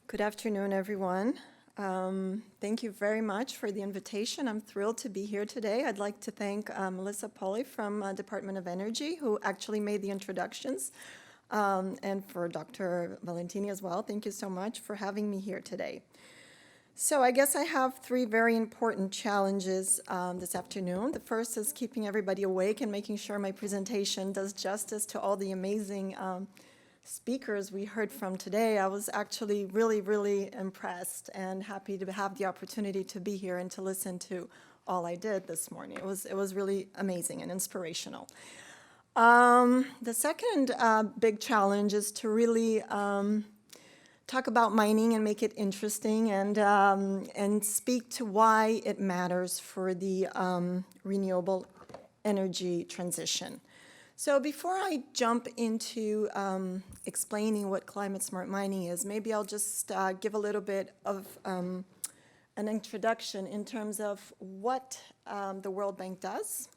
Good afternoon, everyone. Thank you very much for the invitation. I'm thrilled to be here today. I'd like to thank Melissa Polly from Department of Energy, who actually made the introductions, and for Dr. Valentini as well. Thank you so much for having me here today. So I guess I have three very important challenges this afternoon. The first is keeping everybody awake and making sure my presentation does justice to all the amazing speakers we heard from today. I was actually really impressed and happy to have the opportunity to be here and to listen to all I did this morning. It was really amazing and inspirational. The second big challenge is to really talk about mining and make it interesting and speak to why it matters for the renewable energy transition. So before I jump into explaining what climate smart mining is, maybe I'll just give a little bit of an introduction in terms of what the World Bank does.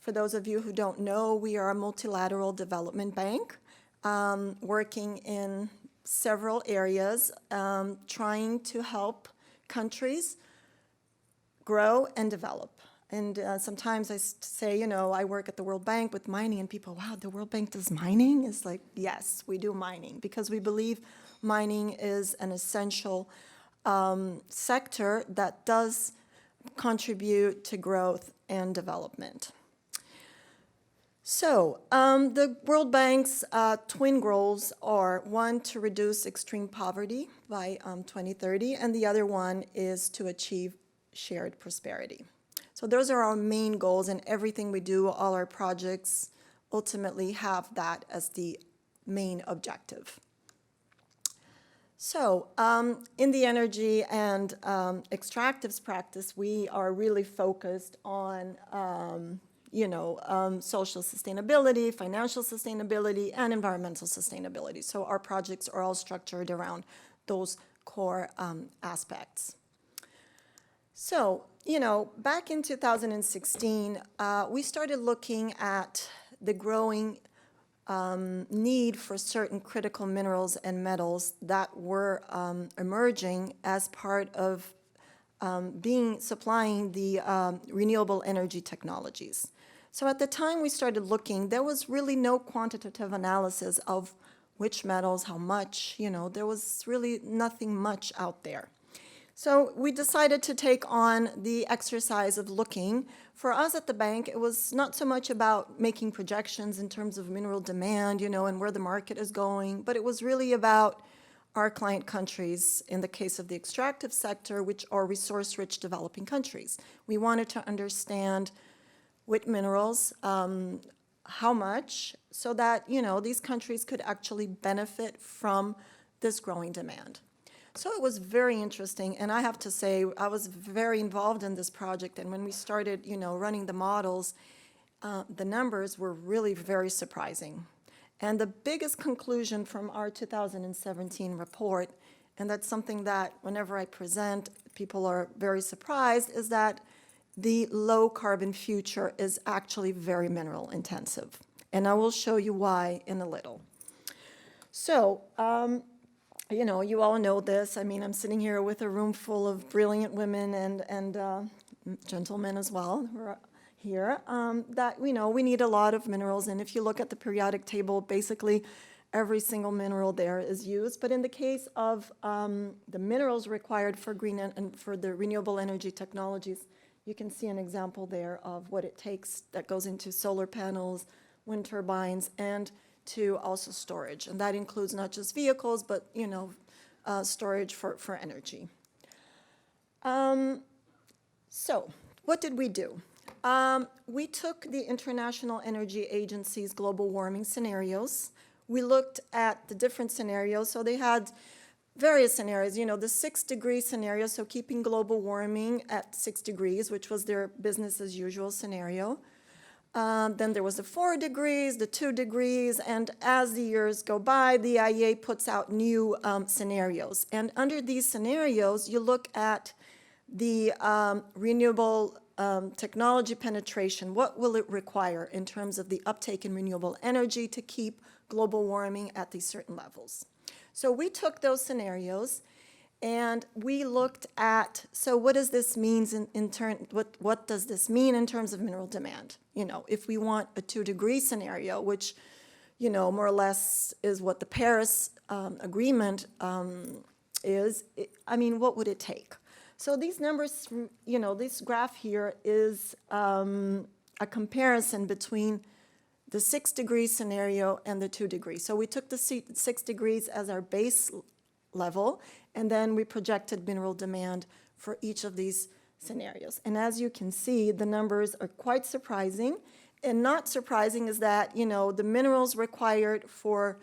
For those of you who don't know, we are a multilateral development bank working in several areas, trying to help countries grow and develop. And sometimes I say, I work at the World Bank with mining, and people, wow, the World Bank does mining? It's like, yes, we do mining, because we believe mining is an essential sector that does contribute to growth and development. So the World Bank's twin goals are, one, to reduce extreme poverty by 2030, and the other one is to achieve shared prosperity. So those are our main goals, and everything we do, all our projects, ultimately have that as the main objective. So in the energy and extractives practice, we are really focused on social sustainability, financial sustainability, and environmental sustainability. So our projects are all structured around those core aspects. So, back in 2016, we started looking at the growing need for certain critical minerals and metals that were emerging as part of supplying the renewable energy technologies. So at the time we started looking, there was really no quantitative analysis of which metals, how much, there was really nothing much out there. So we decided to take on the exercise of looking. For us at the bank, it was not so much about making projections in terms of mineral demand, and where the market is going, but it was really about our client countries, in the case of the extractive sector, which are resource-rich developing countries. We wanted to understand what minerals, how much, so that, these countries could actually benefit from this growing demand. So it was very interesting, and I have to say, I was very involved in this project, and when we started, running the models, the numbers were really very surprising. And the biggest conclusion from our 2017 report, and that's something that whenever I present, people are very surprised, is that the low carbon future is actually very mineral intensive. And I will show you why in a little. So, you all know this. I mean, I'm sitting here with a room full of brilliant women and gentlemen as well who are here, that we need a lot of minerals. And if you look at the periodic table, basically every single mineral there is used. But in the case of the minerals required for green and for the renewable energy technologies, you can see an example there of what it takes that goes into solar panels, wind turbines, and to also storage. And that includes not just vehicles, but, storage for energy. So what did we do? We took the International Energy Agency's global warming scenarios. We looked at the different scenarios. So they had various scenarios, the 6-degree scenario, so keeping global warming at 6 degrees, which was their business as usual scenario. Then there was the 4 degrees, the 2 degrees, and as the years go by, the IEA puts out new scenarios. And under these scenarios, you look at the renewable technology penetration. What will it require in terms of the uptake in renewable energy to keep global warming at these certain levels. So we took those scenarios and we looked at, so what does this mean what does this mean in terms of mineral demand? You know, if we want a 2-degree scenario, which, you know, more or less is what the Paris Agreement is, I mean, what would it take? So these numbers, you know, this graph here is a comparison between the 6-degree scenario and the 2-degree. So we took the 6 degrees as our base level, and then we projected mineral demand for each of these scenarios. And as you can see, the numbers are quite surprising. And not surprising is that, you know, the minerals required for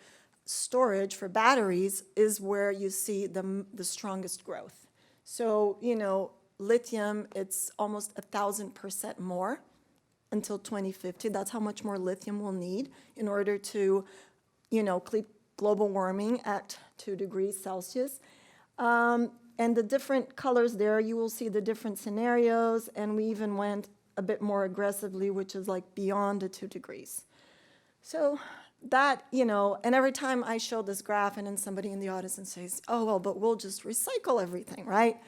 storage, for batteries, is where you see the strongest growth. So, you know, lithium, it's almost 1,000% more until 2050. That's how much more lithium we'll need in order to, you know, keep global warming at 2 degrees Celsius. And the different colors there, you will see the different scenarios, and we even went a bit more aggressively, which is like beyond the 2 degrees. So that, you know, and every time I show this graph and then somebody in the audience says, oh, well, but we'll just recycle everything, right?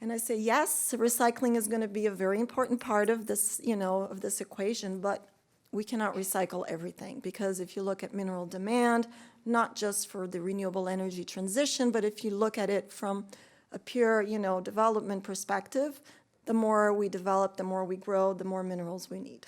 And I say, yes, recycling is going to be a very important part of this, you know, of this equation, but we cannot recycle everything, because if you look at mineral demand, not just for the renewable energy transition, but if you look at it from a pure, you know, development perspective, the more we develop, the more we grow, the more minerals we need.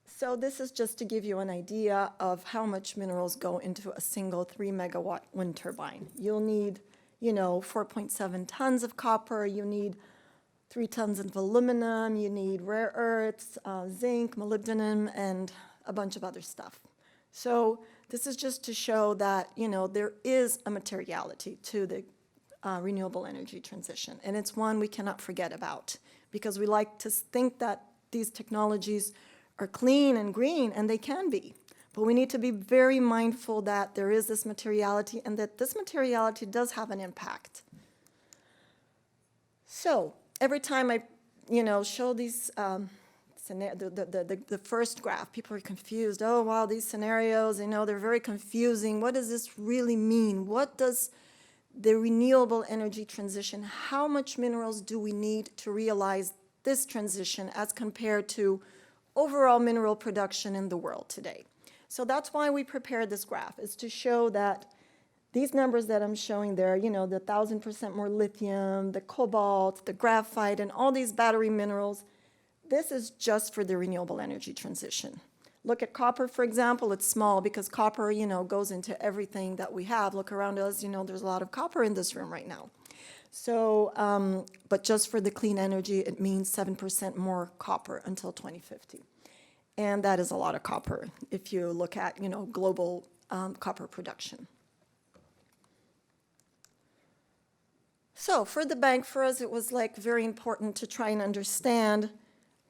So this is just to give you an idea of how much minerals go into a single 3-megawatt wind turbine. You'll need, you know, 4.7 tons of copper, you need 3 tons of aluminum, you need rare earths, zinc, molybdenum, and a bunch of other stuff. So this is just to show that, you know, there is a materiality to the renewable energy transition, and it's one we cannot forget about, because we like to think that these technologies are clean and green, and they can be. But we need to be very mindful that there is this materiality, and that this materiality does have an impact. So every time I, you know, show these, the first graph, people are confused. Oh, wow, these scenarios, you know, they're very confusing. What does this really mean? What does the renewable energy transition, how much minerals do we need to realize this transition as compared to overall mineral production in the world today? So that's why we prepared this graph, is to show that these numbers that I'm showing there, you know, the 1,000% more lithium, the cobalt, the graphite, and all these battery minerals, this is just for the renewable energy transition. Look at copper, for example. It's small because copper, you know, goes into everything that we have. Look around us, you know, there's a lot of copper in this room right now. So, but just for the clean energy, it means 7% more copper until 2050. And that is a lot of copper if you look at, you know, global copper production. So for the bank, for us, it was like very important to try and understand,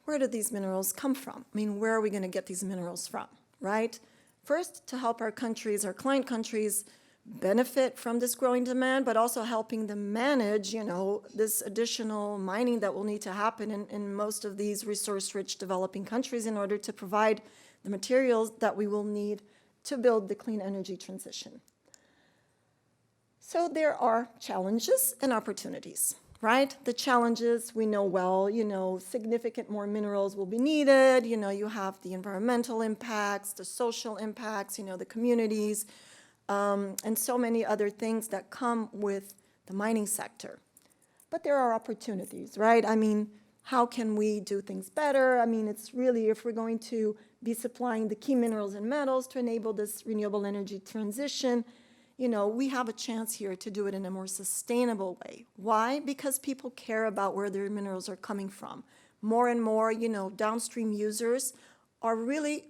where do these minerals come from? I mean, where are we going to get these minerals from, right? First, to help our countries, our client countries, benefit from this growing demand, but also helping them manage, you know, this additional mining that will need to happen in most of these resource-rich developing countries in order to provide the materials that we will need to build the clean energy transition. So there are challenges and opportunities, right? The challenges we know well, you know, significant more minerals will be needed, you know, you have the environmental impacts, the social impacts, you know, the communities, and so many other things that come with the mining sector. But there are opportunities, right? I mean, how can we do things better? I mean, it's really, if we're going to be supplying the key minerals and metals to enable this renewable energy transition, you know, we have a chance here to do it in a more sustainable way. Why? Because people care about where their minerals are coming from. More and more, you know, downstream users are really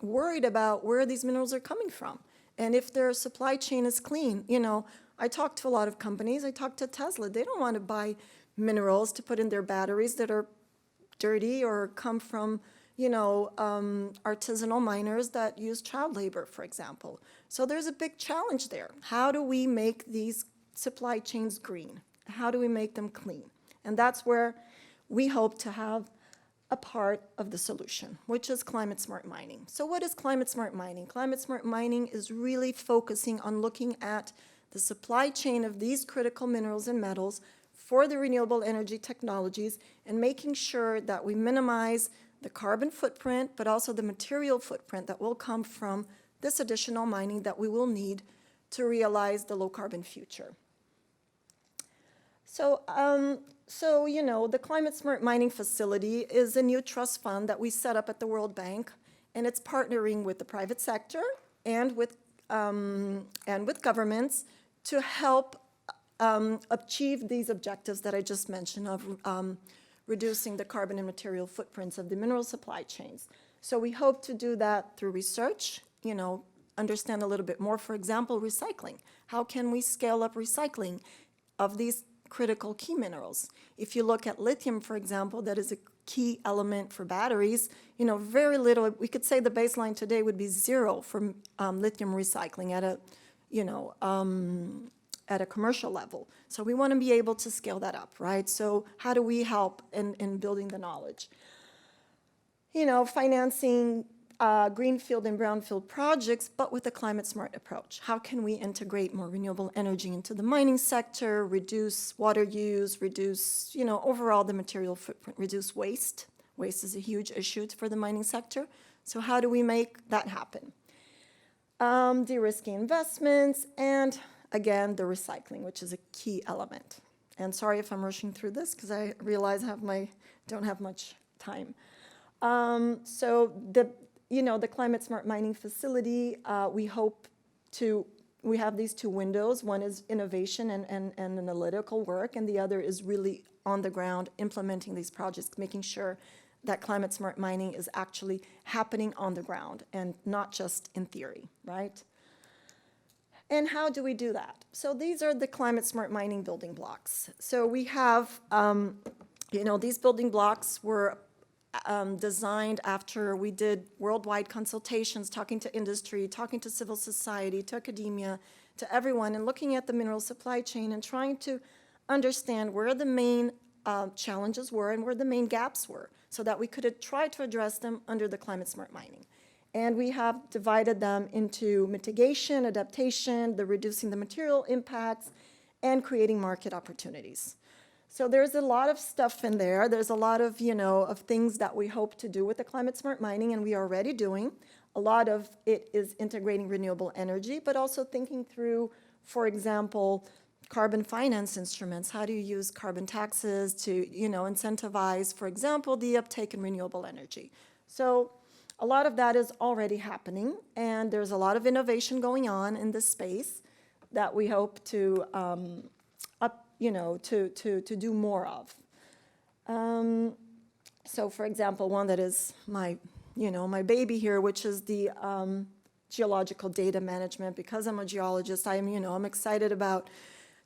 worried about where these minerals are coming from. And if their supply chain is clean, you know, I talk to a lot of companies. I talk to Tesla. They don't want to buy minerals to put in their batteries that are dirty or come from, you know, artisanal miners that use child labor, for example. So there's a big challenge there. How do we make these supply chains green? How do we make them clean? And that's where we hope to have a part of the solution, which is climate smart mining. So what is climate smart mining? Climate smart mining is really focusing on looking at the supply chain of these critical minerals and metals for the renewable energy technologies and making sure that we minimize the carbon footprint, but also the material footprint that will come from this additional mining that we will need to realize the low carbon future. So, the Climate Smart Mining Facility is a new trust fund that we set up at the World Bank, and it's partnering with the private sector and with governments to help achieve these objectives that I just mentioned of reducing the carbon and material footprints of the mineral supply chains. So we hope to do that through research, understand a little bit more, for example, recycling. How can we scale up recycling of these critical key minerals? If you look at lithium, for example, that is a key element for batteries, very little, we could say the baseline today would be zero for lithium recycling at a commercial level. So we want to be able to scale that up, right? So how do we help in building the knowledge? Financing greenfield and brownfield projects, but with a climate smart approach. How can we integrate more renewable energy into the mining sector, reduce water use, reduce, overall the material footprint, reduce waste. Waste is a huge issue for the mining sector. So how do we make that happen? De-risking investments, and again, the recycling, which is a key element. And sorry if I'm rushing through this because I realize I don't have much time. So the Climate Smart Mining Facility, we have these two windows. One is innovation and analytical work, and the other is really on the ground implementing these projects, making sure that climate smart mining is actually happening on the ground and not just in theory, right? And how do we do that? So these are the climate smart mining building blocks. So we have, these building blocks were designed after we did worldwide consultations, talking to industry, talking to civil society, to academia, to everyone, and looking at the mineral supply chain and trying to understand where the main challenges were and where the main gaps were, so that we could try to address them under the climate smart mining. And we have divided them into mitigation, adaptation, the reducing the material impacts, and creating market opportunities. So there's a lot of stuff in there. There's a lot of, of things that we hope to do with the climate smart mining, and we are already doing. A lot of it is integrating renewable energy, but also thinking through, for example, carbon finance instruments. How do you use carbon taxes to, incentivize, for example, the uptake in renewable energy? So a lot of that is already happening, and there's a lot of innovation going on in this space that we hope to to do more of. So for example, one that is my baby here, which is the geological data management. Because I'm a geologist, I'm excited about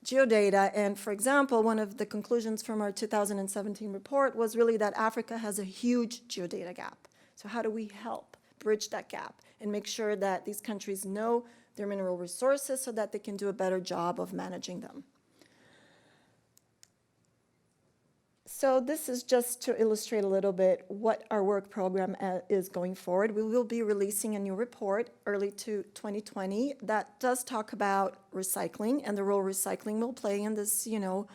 geodata. And for example, one of the conclusions from our 2017 report was really that Africa has a huge geodata gap. So how do we help bridge that gap and make sure that these countries know their mineral resources so that they can do a better job of managing them? So this is just to illustrate a little bit what our work program is going forward. We will be releasing a new report early to 2020 that does talk about recycling and the role recycling will play in this, in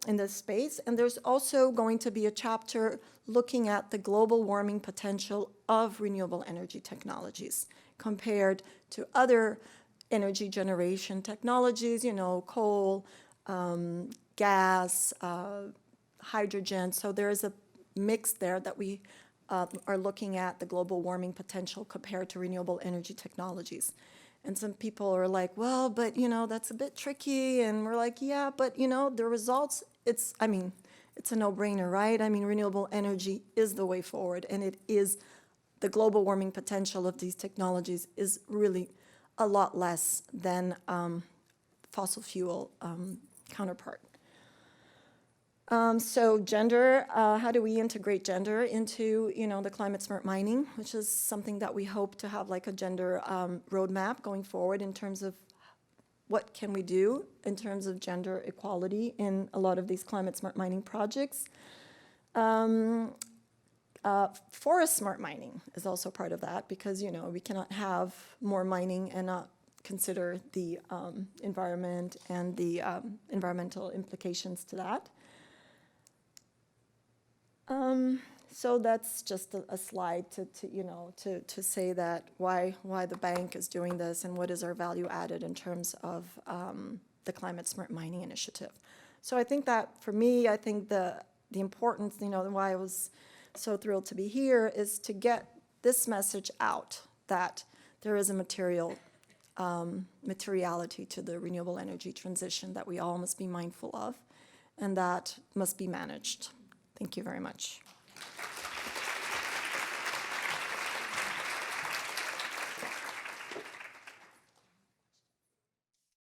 this space. And there's also going to be a chapter looking at the global warming potential of renewable energy technologies compared to other energy generation technologies, coal, gas, hydrogen. So there is a mix there that we are looking at the global warming potential compared to renewable energy technologies. And some people are like, well, but, that's a bit tricky. And we're like, yeah, but, the results, it's a no-brainer, right? Renewable energy is the way forward. And it is the global warming potential of these technologies is really a lot less than fossil fuel counterpart. So gender, how do we integrate gender into, the climate smart mining, which is something that we hope to have like a gender roadmap going forward in terms of what can we do in terms of gender equality in a lot of these climate smart mining projects. Forest smart mining is also part of that because, we cannot have more mining and not consider the environment and the environmental implications to that. So that's just a slide to say that why the bank is doing this and what is our value added in terms of the Climate Smart Mining Initiative. So I think that for me, I think the importance, why I was so thrilled to be here is to get this message out that there is a materiality to the renewable energy transition that we all must be mindful of and that must be managed. Thank you very much.